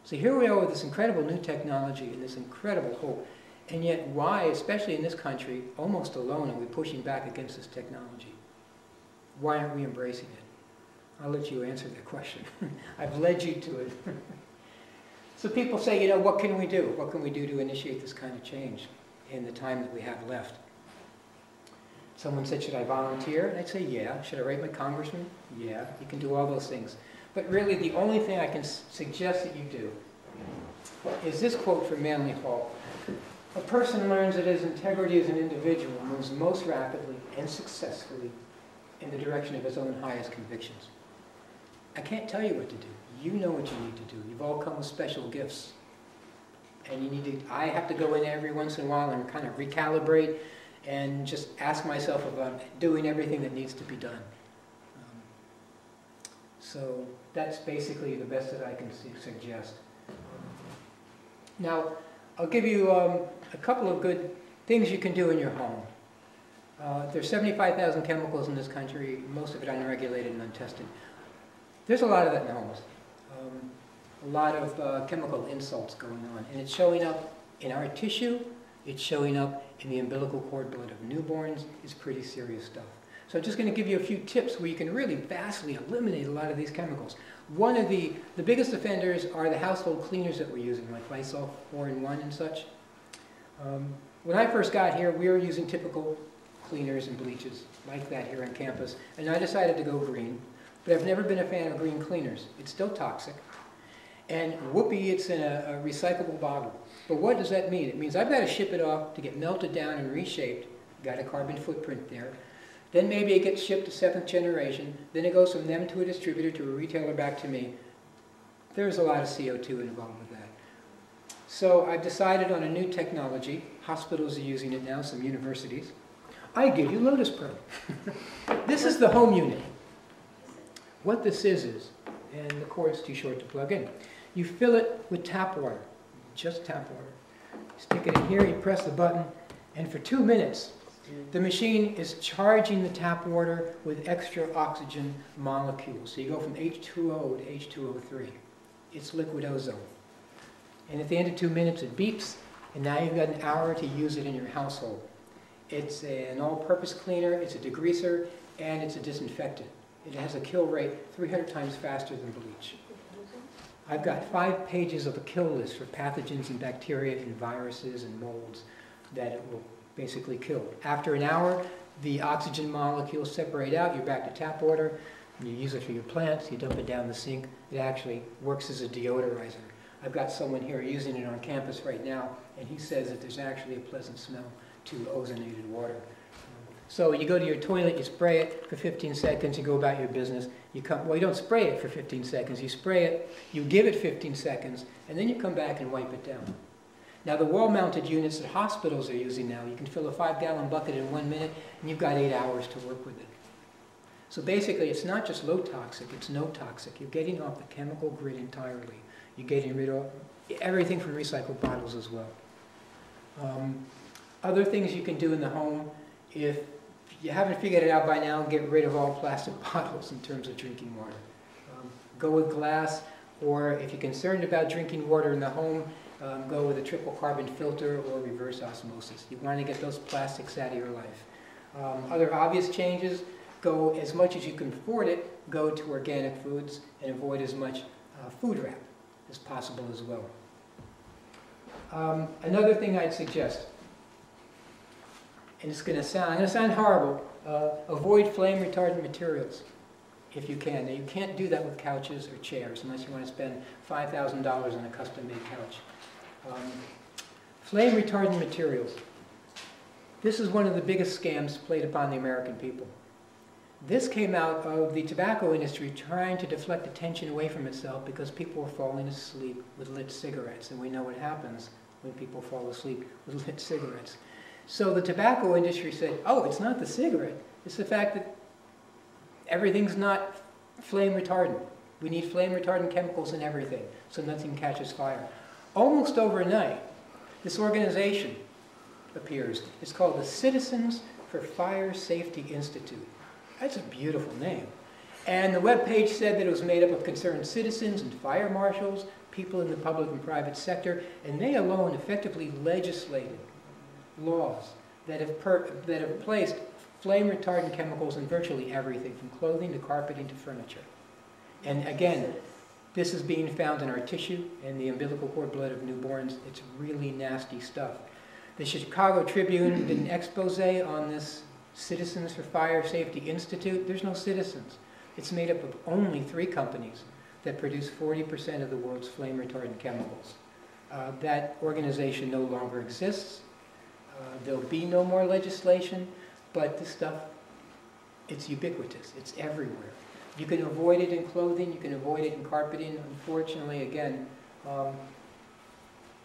So here we are with this incredible new technology and this incredible hope. And yet why, especially in this country, almost alone, are we pushing back against this technology? Why aren't we embracing it? I'll let you answer that question. I've led you to it. So people say, you know, what can we do? What can we do to initiate this kind of change in the time that we have left? Someone said, should I volunteer? And I'd say, yeah. Should I write my congressman? Yeah. You can do all those things. But really, the only thing I can suggest that you do is this quote from Manly Hall. A person learns that his integrity as an individual moves most rapidly and successfully in the direction of his own highest convictions. I can't tell you what to do. You know what you need to do. You've all come with special gifts. And you need to, I have to go in every once in a while and kind of recalibrate and just ask myself about doing everything that needs to be done. So that's basically the best that I can suggest. Now, I'll give you a couple of good things you can do in your home. There's 75,000 chemicals in this country, most of it unregulated and untested. There's a lot of that in homes. A lot of chemical insults going on. And it's showing up in our tissue, it's showing up in the umbilical cord blood of newborns. It's pretty serious stuff. So I'm just going to give you a few tips where you can really vastly eliminate a lot of these chemicals. One of the biggest offenders are the household cleaners that we're using, like Lysol 4-in-1 and such. When I first got here, we were using typical cleaners and bleaches like that here on campus, and I decided to go green. But I've never been a fan of green cleaners. It's still toxic. And whoopee, it's in a recyclable bottle. But what does that mean? It means I've got to ship it off to get melted down and reshaped. Got a carbon footprint there. Then maybe it gets shipped to 7th generation. Then it goes from them to a distributor to a retailer back to me. There's a lot of CO2 involved with that. So I've decided on a new technology. Hospitals are using it now, some universities. I give you Lotus Pro. This is the home unit. What this is, and the cord's too short to plug in, you fill it with tap water, just tap water. You stick it in here, you press the button, and for 2 minutes, the machine is charging the tap water with extra oxygen molecules. So you go from H2O to H2O3. It's liquid ozone. And at the end of 2 minutes, it beeps, and now you've got an hour to use it in your household. It's an all-purpose cleaner, it's a degreaser, and it's a disinfectant. It has a kill rate 300 times faster than bleach. I've got 5 pages of a kill list for pathogens and bacteria and viruses and molds that it will basically kill. After an hour, the oxygen molecules separate out, you're back to tap water, and you use it for your plants, you dump it down the sink. It actually works as a deodorizer. I've got someone here using it on campus right now, and he says that there's actually a pleasant smell to ozonated water. So you go to your toilet, you spray it for 15 seconds, you go about your business. You come, well, you don't spray it for 15 seconds. You spray it, you give it 15 seconds, and then you come back and wipe it down. Now, the wall-mounted units that hospitals are using now, you can fill a 5-gallon bucket in 1 minute, and you've got 8 hours to work with it. So basically, it's not just low toxic, it's no toxic. You're getting off the chemical grid entirely. You're getting rid of everything from recycled bottles as well. Other things you can do in the home, if you haven't figured it out by now, get rid of all plastic bottles in terms of drinking water. Go with glass, or if you're concerned about drinking water in the home, go with a triple carbon filter or reverse osmosis. You want to get those plastics out of your life. Other obvious changes, go as much as you can afford it, go to organic foods and avoid as much food wrap as possible as well. Another thing I'd suggest, and I'm going to sound horrible, avoid flame retardant materials if you can. Now, you can't do that with couches or chairs unless you want to spend $5,000 on a custom-made couch. Flame retardant materials. This is one of the biggest scams played upon the American people. This came out of the tobacco industry trying to deflect attention away from itself because people were falling asleep with lit cigarettes, and we know what happens when people fall asleep with lit cigarettes. So the tobacco industry said, oh, it's not the cigarette, it's the fact that everything's not flame retardant. We need flame retardant chemicals in everything so nothing catches fire. Almost overnight, this organization appears. It's called the Citizens for Fire Safety Institute. That's a beautiful name. And the webpage said that it was made up of concerned citizens and fire marshals, people in the public and private sector, and they alone effectively legislated laws that have placed flame retardant chemicals in virtually everything, from clothing to carpeting to furniture. And again, this is being found in our tissue and the umbilical cord blood of newborns. It's really nasty stuff. The Chicago Tribune did an expose on this Citizens for Fire Safety Institute. There's no citizens. It's made up of only 3 companies that produce 40% of the world's flame retardant chemicals. That organization no longer exists. There'll be no more legislation, but this stuff, it's ubiquitous. It's everywhere. You can avoid it in clothing, you can avoid it in carpeting. Unfortunately, again,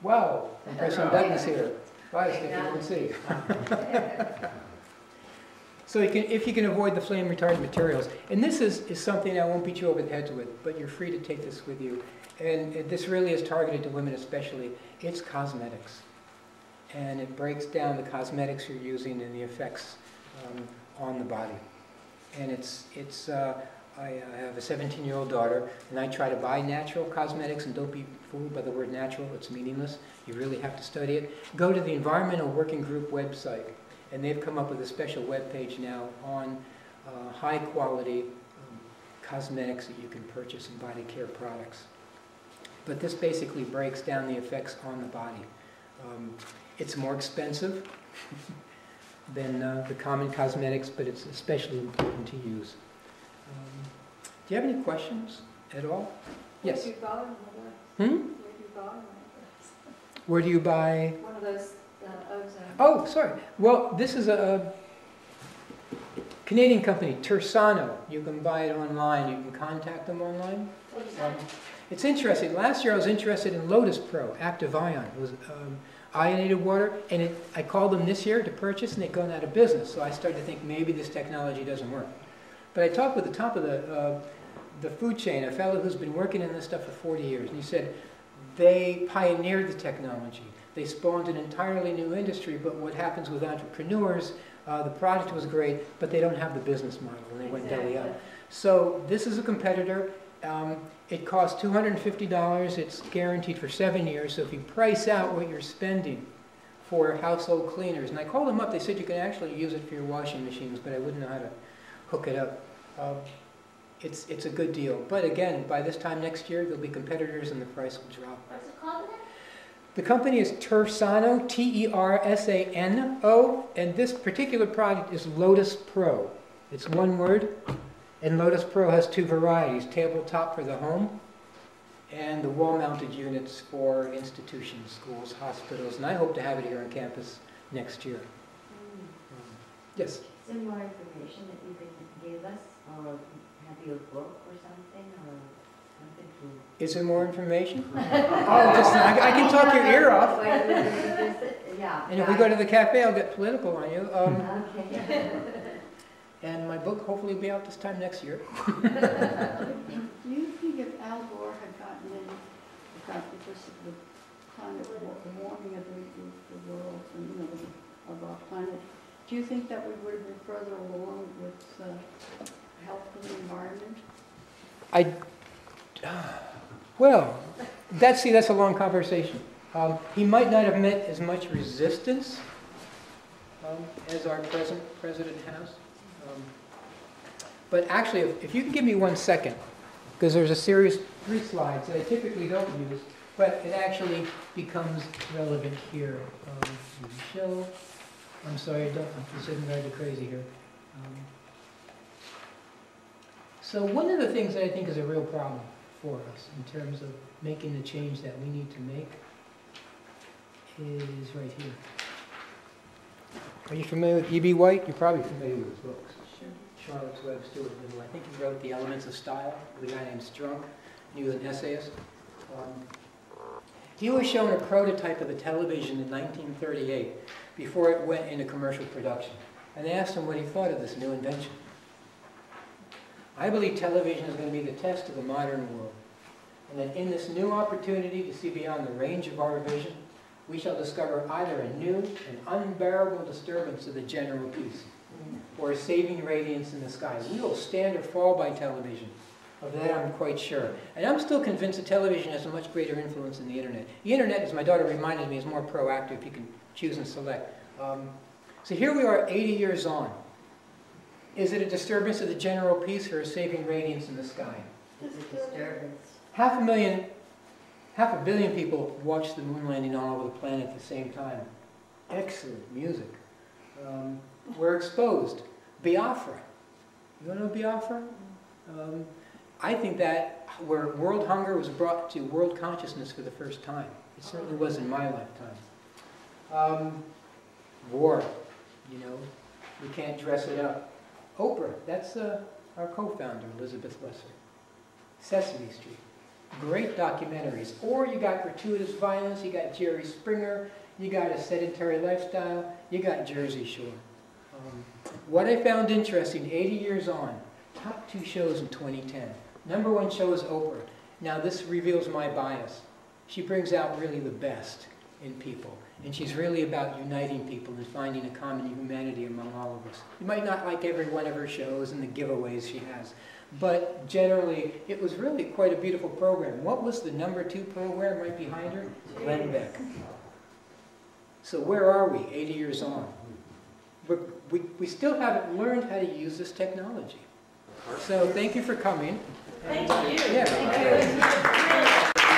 wow, I'm pressing buttons here. Bye, Skip, you can see. So if you can avoid the flame retardant materials, and this is something I won't beat you over the head with, but you're free to take this with you. And this really is targeted to women especially. It's cosmetics. And it breaks down the cosmetics you're using and the effects on the body. And I have a 17-year-old daughter, and I try to buy natural cosmetics, and don't be fooled by the word natural. It's meaningless. You really have to study it. Go to the Environmental Working Group website, and they've come up with a special web page now on high-quality cosmetics that you can purchase in body care products. But this basically breaks down the effects on the body. It's more expensive than the common cosmetics, but it's especially important to use. Do you have any questions at all? Yes? Where do you buy one of Hmm? those? Where do you buy one of those? Where do you buy? One of those ozone. Oh, sorry. Well, this is a Canadian company, Tersano. You can buy it online. You can contact them online. It's interesting. Last year I was interested in Lotus Pro, Active Ion. It was ionated water, and I called them this year to purchase, and they'd gone out of business. So I started to think maybe this technology doesn't work. But I talked with the top of the food chain, a fellow who's been working in this stuff for 40 years, and he said they pioneered the technology. They spawned an entirely new industry, but what happens with entrepreneurs, the product was great, but they don't have the business model, and they went belly up. So this is a competitor. It costs $250. It's guaranteed for 7 years. So if you price out what you're spending for household cleaners, and I called them up, they said you can actually use it for your washing machines, but I wouldn't know how to hook it up. It's a good deal. But again, by this time next year, there'll be competitors and the price will drop. What's it called again? The company is Tersano, T-E-R-S-A-N-O, and this particular product is Lotus Pro. It's one word, and Lotus Pro has 2 varieties, tabletop for the home and the wall-mounted units for institutions, schools, hospitals, and I hope to have it here on campus next year. Yes? Is there more information that you can give us, or have you a book or something, or something to... Is there more information? Oh, just, I can talk your ear off. Yeah. And if we go to the cafe, I'll get political on you. Okay. And my book hopefully will be out this time next year. Do you think if Al Gore had gotten in, because of the climate warming of the world and of our planet, do you think that we would have been further along with health and the environment? Well, that's a long conversation. He might not have met as much resistance as our present president has. But actually, if you can give me 1 second, because there's a series, 3 slides that I typically don't use, but it actually becomes relevant here. Show. I'm sorry, I'm sitting very crazy here. So one of the things that I think is a real problem for us in terms of making the change that we need to make is right here. Are you familiar with E.B. White? You're probably familiar with his books. Charlotte's Web, Stuart Little. I think he wrote The Elements of Style with a guy named Strunk. He was an essayist. He was shown a prototype of a television in 1938 before it went into commercial production. And they asked him what he thought of this new invention. I believe television is going to be the test of the modern world. And that in this new opportunity to see beyond the range of our vision, we shall discover either a new and unbearable disturbance of the general peace, or a saving radiance in the sky. We will stand or fall by television. Of that I'm quite sure. And I'm still convinced that television has a much greater influence than the internet. The internet, as my daughter reminded me, is more proactive. You can choose and select. So here we are 80 years on. Is it a disturbance of the general peace or a saving radiance in the sky? It's a disturbance. Half a billion people watched the moon landing all over the planet at the same time. Excellent music. We're exposed. Biafra. You want to know Biafra? I think that where world hunger was brought to world consciousness for the first time. It certainly was in my lifetime. War. You know, we can't dress it up. Oprah. That's our co-founder, Elizabeth Lesser. Sesame Street. Great documentaries. Or you got gratuitous violence, you got Jerry Springer, you got A Sedentary Lifestyle, you got Jersey Shore. What I found interesting, 80 years on, top 2 shows in 2010. Number 1 show is Oprah. Now this reveals my bias. She brings out really the best in people. And she's really about uniting people and finding a common humanity among all of us. You might not like every one of her shows and the giveaways she has. But generally, it was really quite a beautiful program. What was the number 2 program right behind her? Glenn Beck. So where are we 80 years on? We still haven't learned how to use this technology. So thank you for coming. Thank you. Yeah. Thank you.